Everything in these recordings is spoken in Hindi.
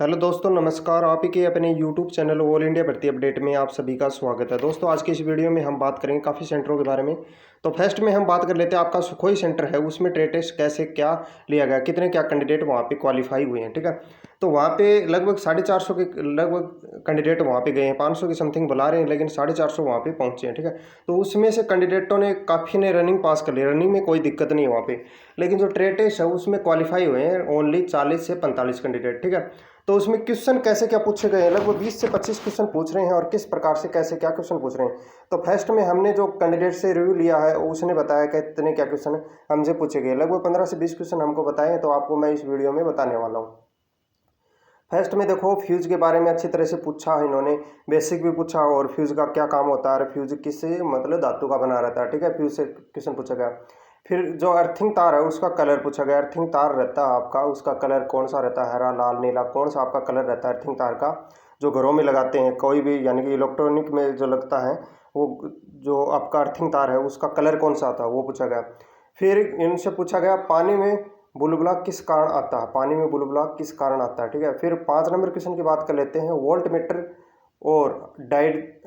हेलो दोस्तों, नमस्कार। आप ही के अपने यूट्यूब चैनल ऑल इंडिया भर्ती अपडेट में आप सभी का स्वागत है। दोस्तों, आज की इस वीडियो में हम बात करेंगे काफ़ी सेंटरों के बारे में। तो फर्स्ट में हम बात कर लेते हैं आपका सुखोई सेंटर है, उसमें ट्रेड टेस्ट कैसे क्या लिया गया, कितने क्या कैंडिडेट वहाँ पे क्वालिफाई हुए हैं। ठीक है, तो वहाँ पे लगभग 450 के लगभग कैंडिडेट वहाँ पे गए हैं। 500 की समथिंग बुला रहे हैं, लेकिन 450 वहाँ पे पहुँचे हैं। ठीक है, तो उसमें से कैंडिडेटों ने काफ़ी ने रनिंग पास कर ली, रनिंग में कोई दिक्कत नहीं है वहाँ पे। लेकिन जो ट्रेड टेस्ट है उसमें क्वालिफाई हुए हैं ओनली 40 से 45 कैंडिडेट। ठीक है, तो उसमें क्वेश्चन कैसे क्या पूछे गए हैं, लगभग 20 से 25 क्वेश्चन पूछ रहे हैं और किस प्रकार से कैसे क्या क्वेश्चन पूछ रहे हैं। तो फर्स्ट में हमने जो कैंडिडेट से रिव्यू लिया है उसने बताया कि इतने क्या क्वेश्चन हमसे पूछे गए, लगभग 15 से 20 क्वेश्चन हमको बताए हैं, तो आपको मैं इस वीडियो में बताने वाला हूँ। फर्स्ट में देखो, फ्यूज के बारे में अच्छी तरह से पूछा है इन्होंने, बेसिक भी पूछा और फ्यूज का क्या काम होता है, फ्यूज किस मतलब धातु का बना रहता है। ठीक है, फ्यूज से क्वेश्चन पूछा गया। फिर जो अर्थिंग तार है उसका कलर पूछा गया, अर्थिंग तार रहता है आपका, उसका कलर कौन सा रहता है, हरा लाल नीला, कौन सा आपका कलर रहता है अर्थिंग तार का, जो घरों में लगाते हैं कोई भी, यानी कि इलेक्ट्रॉनिक में जो लगता है वो, जो आपका अर्थिंग तार है उसका कलर कौन सा आता है वो पूछा गया। फिर इनसे पूछा गया पानी में बुलबुला किस कारण आता है, पानी में बुलबुला किस कारण आता है। ठीक है, फिर 5 नंबर क्वेश्चन की बात कर लेते हैं, वोल्ट मीटर और डाइड,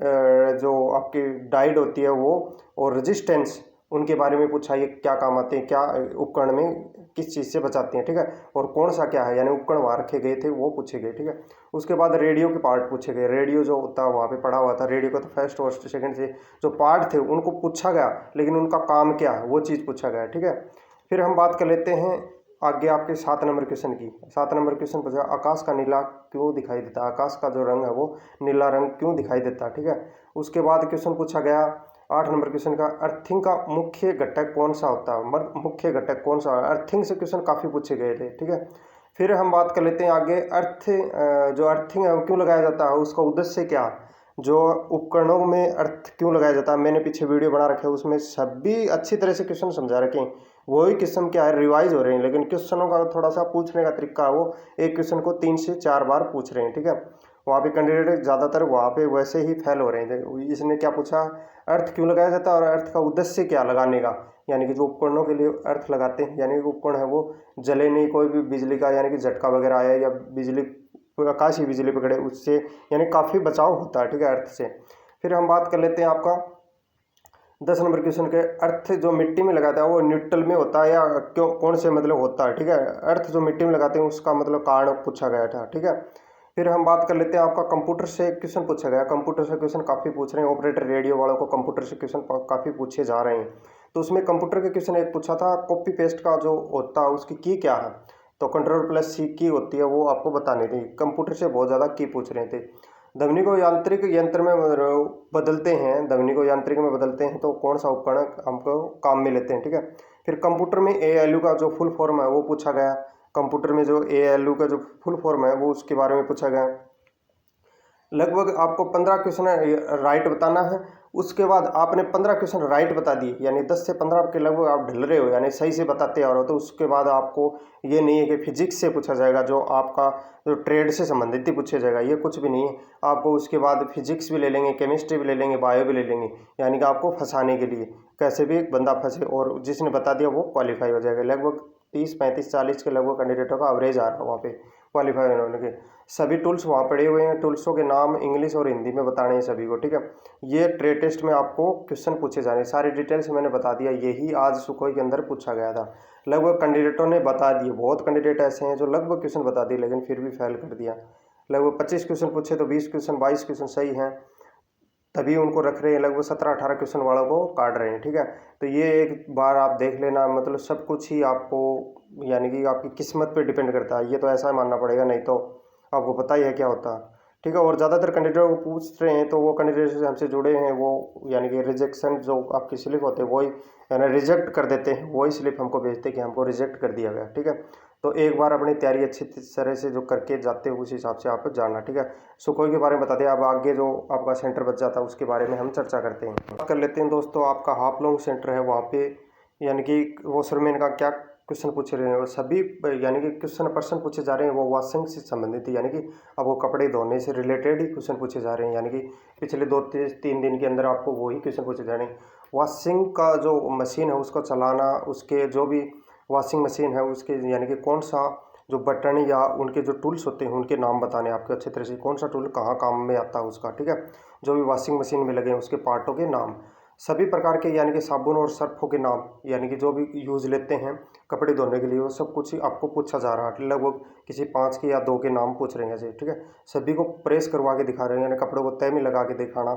जो आपकी डाइड होती है वो, और रेजिस्टेंस, उनके बारे में पूछा, ये क्या काम आते हैं, क्या उपकरण में किस चीज़ से बचाते हैं। ठीक है, और कौन सा क्या है, यानी उपकरण वहाँ रखे गए थे वो पूछे गए। ठीक है, उसके बाद रेडियो के पार्ट पूछे गए, रेडियो जो होता है वहाँ पे पढ़ा हुआ था, रेडियो का तो फर्स्ट और सेकंड से जो पार्ट थे उनको पूछा गया, लेकिन उनका काम क्या है वो चीज़ पूछा गया। ठीक है, फिर हम बात कर लेते हैं आगे आपके 7 नंबर क्वेश्चन की। 7 नंबर क्वेश्चन पूछा, आकाश का नीला क्यों दिखाई देता है, आकाश का जो रंग है वो नीला रंग क्यों दिखाई देता है। ठीक है, उसके बाद क्वेश्चन पूछा गया 8 नंबर क्वेश्चन का, अर्थिंग का मुख्य घटक कौन सा होता है, मुख्य घटक कौन सा है, अर्थिंग से क्वेश्चन काफ़ी पूछे गए थे। ठीक है, फिर हम बात कर लेते हैं आगे जो अर्थिंग है वो क्यों लगाया जाता है, उसका उद्देश्य क्या है, जो उपकरणों में अर्थ क्यों लगाया जाता है, मैंने पीछे वीडियो बना रखे है उसमें सभी अच्छी तरह से क्वेश्चन समझा रखे हैं। वही क्वेश्चन क्या है, रिवाइज हो रहे हैं, लेकिन क्वेश्चनों का थोड़ा सा पूछने का तरीका है, वो एक क्वेश्चन को 3 से 4 बार पूछ रहे हैं। ठीक है, वहाँ पे कैंडिडेट ज़्यादातर वहाँ पे वैसे ही फेल हो रहे थे। इसने क्या पूछा, अर्थ क्यों लगाया जाता है और अर्थ का उद्देश्य क्या लगाने का, यानी कि जो उपकरणों के लिए अर्थ लगाते हैं, यानी कि उपकरण है वो जले नहीं, कोई भी बिजली का यानी कि झटका वगैरह आया या बिजली, आकाशीय बिजली पकड़े उससे, यानी काफ़ी बचाव होता है। ठीक है, अर्थ से। फिर हम बात कर लेते हैं आपका 10 नंबर क्वेश्चन के, अर्थ जो मिट्टी में लगाता है वो न्यूट्रल में होता है या क्यों, कौन से मतलब होता है। ठीक है, अर्थ जो मिट्टी में लगाते हैं उसका मतलब कारण पूछा गया था। ठीक है, फिर हम बात कर लेते हैं आपका कंप्यूटर से क्वेश्चन पूछा गया, कंप्यूटर से क्वेश्चन काफ़ी पूछ रहे हैं, ऑपरेटर रेडियो वालों को कंप्यूटर से क्वेश्चन काफ़ी पूछे जा रहे हैं। तो उसमें कंप्यूटर के क्वेश्चन एक पूछा था, कॉपी पेस्ट का जो होता है उसकी की क्या है, तो कंट्रोल प्लस सी की होती है, वो आपको बतानी थी। कंप्यूटर से बहुत ज़्यादा की पूछ रहे थे। ध्वनि को यांत्रिक यंत्र में बदलते हैं, ध्वनि को यांत्रिक में बदलते हैं तो कौन सा उपकरण हमको काम में लेते हैं। ठीक है, फिर कंप्यूटर में ALU का जो फुल फॉर्म है वो पूछा गया, कंप्यूटर में जो ALU का जो फुल फॉर्म है वो उसके बारे में पूछा गया। लगभग आपको 15 क्वेश्चन राइट बताना है। उसके बाद आपने 15 क्वेश्चन राइट बता दिए, यानी 10 से 15 के लगभग आप ढल रहे हो, यानी सही से बताते आ रहे हो, तो उसके बाद आपको ये नहीं है कि फिजिक्स से पूछा जाएगा, जो आपका जो ट्रेड से संबंधित ही पूछा जाएगा, ये कुछ भी नहीं है। आपको उसके बाद फिजिक्स भी ले लेंगे, केमिस्ट्री भी ले लेंगे, बायो भी ले लेंगे, यानी कि आपको फंसाने के लिए, कैसे भी एक बंदा फंसे और जिसने बता दिया वो क्वालिफाई हो जाएगा। लगभग 30 35 40 के लगभग कैंडिडेटों का एवरेज आ रहा है वहाँ पे क्वालिफाई होने के। सभी टूल्स वहाँ पड़े हुए हैं, टूल्सों के नाम इंग्लिश और हिंदी में बताने हैं सभी को। ठीक है, ये ट्रेड टेस्ट में आपको क्वेश्चन पूछे जा रहे हैं, सारी डिटेल्स मैंने बता दिया, यही आज सुखोई के अंदर पूछा गया था। लगभग कैंडिडेटों ने बता दिए, बहुत कैंडिडेट ऐसे हैं जो लगभग क्वेश्चन बता दिए लेकिन फिर भी फेल कर दिया। लगभग 25 क्वेश्चन पूछे तो 20 क्वेश्चन 22 क्वेश्चन सही हैं, तभी उनको रख रहे हैं, लगभग 17-18 क्वेश्चन वालों को काट रहे हैं। ठीक है, तो ये एक बार आप देख लेना, मतलब सब कुछ ही आपको, यानी कि आपकी किस्मत पे डिपेंड करता है, ये तो ऐसा मानना पड़ेगा, नहीं तो आपको पता ही है क्या होता है। ठीक है, और ज़्यादातर कैंडिडेट को पूछ रहे हैं तो वो कैंडिडेट से हमसे जुड़े हैं, वो यानी कि रिजेक्शन जो आपकी स्लिप होते हैं वही, यानी रिजेक्ट कर देते हैं, वही स्लिप हमको भेजते हैं कि हमको रिजेक्ट कर दिया गया। ठीक है, तो एक बार अपनी तैयारी अच्छी तरह से जो करके जाते हो उस हिसाब से आप जाना। ठीक है, सुखोई के बारे में बता दें, अब आगे जो आपका सेंटर बच जाता है उसके बारे में हम चर्चा करते हैं। बात कर लेते हैं दोस्तों, आपका हाफलोंग सेंटर है वहाँ पे, यानी कि वॉशरमैन का क्या क्वेश्चन पूछ रहे हैं, वो सभी यानी कि क्वेश्चन पर्सन पूछे जा रहे हैं वो वॉशिंग से संबंधित है, यानी कि आपको कपड़े धोने से रिलेटेड ही क्वेश्चन पूछे जा रहे हैं, यानी कि पिछले 2-3 दिन के अंदर आपको वही क्वेश्चन पूछे जा रहे हैं। वॉशिंग का जो मशीन है उसको चलाना, उसके जो भी वॉशिंग मशीन है उसके, यानी कि कौन सा जो बटन या उनके जो टूल्स होते हैं उनके नाम बताने आपके अच्छे तरह से, कौन सा टूल कहाँ काम में आता है उसका, ठीक है। जो भी वॉशिंग मशीन में लगे हैं उसके पार्टों के नाम, सभी प्रकार के यानी कि साबुन और सर्फों के नाम, यानी कि जो भी यूज़ लेते हैं कपड़े धोने के लिए, वो सब कुछ ही आपको पूछा जा रहा है। लगभग किसी 5 के या 2 के नाम पूछ रहे हैं ऐसे, ठीक है। सभी को प्रेस करवा के दिखा रहे हैं, यानी कपड़ों को तय में लगा के दिखाना,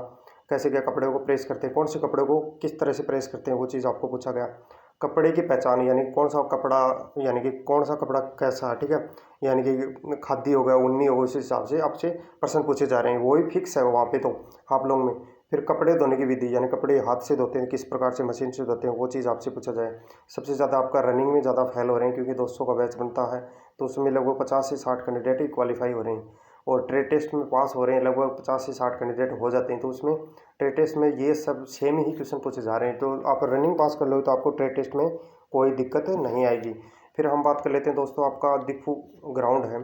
कैसे क्या कपड़े को प्रेस करते हैं, कौन से कपड़े को किस तरह से प्रेस करते हैं, वो चीज़ आपको पूछा गया। कपड़े की पहचान, यानी कौन सा कपड़ा, यानी कि कौन सा कपड़ा कैसा है, ठीक है। यानी कि खादी हो गया, उन्नी हो गया, उस हिसाब से आपसे प्रश्न पूछे जा रहे हैं, वही फिक्स है वहाँ पे तो आप लोगों में। फिर कपड़े धोने की विधि, यानी कपड़े हाथ से धोते हैं किस प्रकार से, मशीन से धोते हैं, वो चीज़ आपसे पूछा जाए। सबसे ज़्यादा आपका रनिंग में ज़्यादा फेल हो रहे हैं, क्योंकि 200 का बैच बनता है, तो उसमें लगभग 50 से 60 कैंडिडेट ही क्वालिफाई हो रहे हैं, और ट्रेड टेस्ट में पास हो रहे हैं लगभग 50 से 60 कैंडिडेट हो जाते हैं। तो उसमें ट्रेड टेस्ट में ये सब सेम ही क्वेश्चन पूछे जा रहे हैं, तो आप रनिंग पास कर लो तो आपको ट्रेड टेस्ट में कोई दिक्कत नहीं आएगी। फिर हम बात कर लेते हैं दोस्तों, आपका दिफू ग्राउंड है,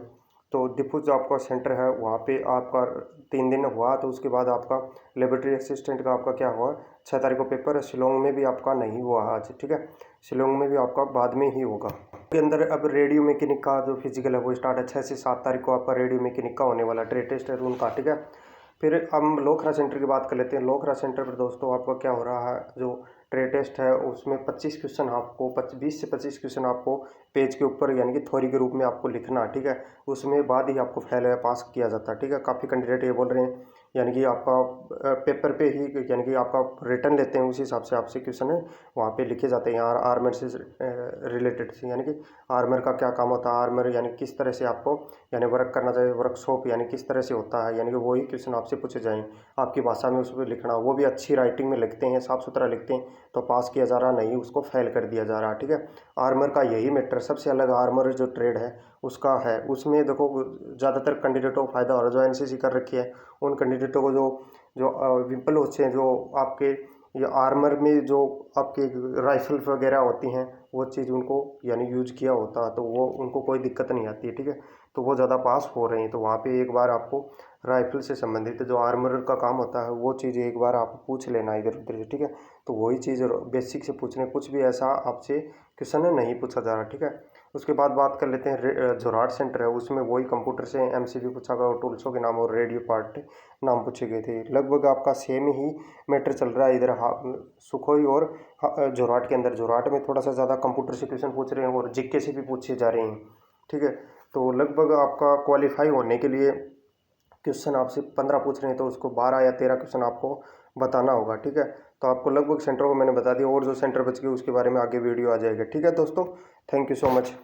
तो दिफू जो आपका सेंटर है वहाँ पे आपका 3 दिन हुआ, तो उसके बाद आपका लेबोरेटरी असिस्टेंट का आपका क्या हुआ, 6 तारीख को पेपर है। शिलोंग में भी आपका नहीं हुआ आज, ठीक है, शिलोंग में भी आपका बाद में ही होगा। के अंदर अब रेडियो मैकेनिक का जो फिजिकल है वो स्टार्ट है, 6 से 7 तारीख को आपका रेडियो मैकेनिक का होने वाला ट्रेड टेस्ट है उनका, ठीक है। फिर हम लोखरा सेंटर की बात कर लेते हैं। लोखरा सेंटर पर दोस्तों आपका क्या हो रहा है, जो ट्रेड टेस्ट है उसमें 25 क्वेश्चन आपको 20 से 25 क्वेश्चन आपको पेज के ऊपर यानी कि थ्योरी के रूप में आपको लिखना, ठीक है। उसमें बाद ही आपको फेल या पास किया जाता है, ठीक है। काफ़ी कैंडिडेट ये बोल रहे हैं, यानी कि आपका पेपर पे ही, यानी कि आपका रिटर्न लेते हैं, उसी हिसाब से आपसे क्वेश्चन है वहाँ पे लिखे जाते हैं। यहाँ आर्मर से रिलेटेड से, यानी कि आर्मर का क्या काम होता है, आर्मर यानी किस तरह से आपको यानी वर्क करना चाहिए, वर्कशॉप यानी किस तरह से होता है, यानी कि वही क्वेश्चन आपसे पूछे जाएँ आपकी भाषा में, उस पर लिखना। वो भी अच्छी राइटिंग में लिखते हैं, साफ़ सुथरा लिखते हैं, तो पास किया जा रहा, नहीं उसको फेल कर दिया जा रहा, ठीक है। आर्मर का यही मैटर, सबसे अलग आर्मर जो ट्रेड है उसका है। उसमें देखो ज़्यादातर कैंडिडेटों को फ़ायदा हो रहा है जो एनसीसी कर रखी है, उन कैंडिडेटों को जो जो विंपल होते हैं, जो आपके ये आर्मर में जो आपके राइफल वगैरह होती हैं, वो चीज़ उनको यानी यूज किया होता है, तो वो उनको कोई दिक्कत नहीं आती है, ठीक है। तो वो ज़्यादा पास हो रहे हैं, तो वहाँ पे एक बार आपको राइफल से संबंधित जो आर्मर का काम होता है वो चीज़ एक बार आप पूछ लेना इधर उधर से, ठीक है। तो वही चीज़ बेसिक से पूछने, कुछ भी ऐसा आपसे क्वेश्चन नहीं पूछा जा रहा, ठीक है। उसके बाद बात कर लेते हैं जोरहाट सेंटर है, उसमें वही कंप्यूटर से एमसीक्यू पूछा गया, और टूल्सों के नाम और रेडियो पार्ट नाम पूछे गए थे। लगभग आपका सेम ही मैटर चल रहा है इधर सुखोई और जोरहाट के अंदर। जोरहाट में थोड़ा सा ज़्यादा कंप्यूटर से क्वेश्चन पूछ रहे हैं और जीके से भी पूछे जा रहे हैं, ठीक है। तो लगभग आपका क्वालिफाई होने के लिए क्वेश्चन आपसे 15 पूछ रहे हैं, तो उसको 12 या 13 क्वेश्चन आपको बताना होगा, ठीक है। तो आपको लगभग सेंटर को मैंने बता दिया, और जो सेंटर बच गए उसके बारे में आगे वीडियो आ जाएगा, ठीक है दोस्तों। Thank you so much.